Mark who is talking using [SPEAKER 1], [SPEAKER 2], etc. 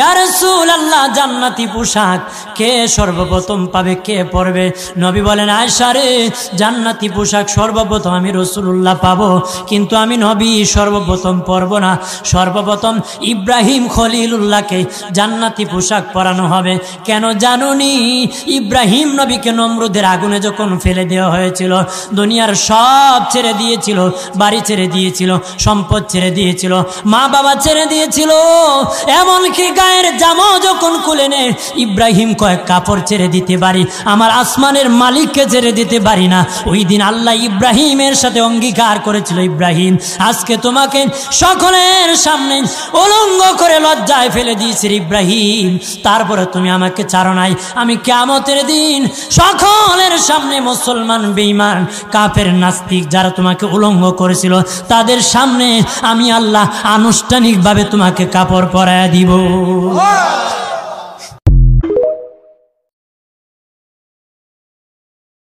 [SPEAKER 1] ইয়া রাসূলুল্লাহ জান্নাতি পোশাক কে সর্বপ্রথম পাবে, কে পরবে? নবী বলেন আয়েশা রে, জান্নাতি পোশাক সর্বপ্রথম আমি রাসূলুল্লাহ পাবো, কিন্তু আমি নবী সর্বপ্রথম পরব না। সর্বপ্রথম ইব্রাহিম খলিলুল্লাহকে জান্নাতি পোশাক পরানো হবে। কেন জানুনি? ইব্রাহিম নবীকে নমরুদের আগুনে যখন ফেলে দেওয়া হয়েছিল, দুনিয়ার সব ছেড়ে দিয়েছিল, বাড়ি ছেড়ে দিয়েছিল, সম্পদ ছেড়ে দিয়েছিল, মা বাবা ছেড়ে দিয়েছিল, এমনকি গায়ের জামা যখন খুলে নেয়, ইব্রাহিম কয়েক কাপড় ছেড়ে দিতে পারি, আমার আসমানের মালিককে ছেড়ে দিতে পারি না। ওই দিন আল্লাহ ইব্রাহিমের সাথে অঙ্গীকার করেছিল, ইব্রাহিম আজকে তোমাকে সকলের সামনে উলঙ্গ করে লজ্জায় ফেলে দিয়েছি ইব্রাহিম, তারপরে তুমি আমাকে ছাড়ো নাই। আমি কিয়ামতের দিন সকলের সামনে মুসলমান, বেঈমান, কাফের, নাস্তিক যারা তোমাকে উলঙ্গ করেছিল তাদের সামনে আমি আল্লাহ আনুষ্ঠানিকভাবে তোমাকে কাপড় পরায়া দিব।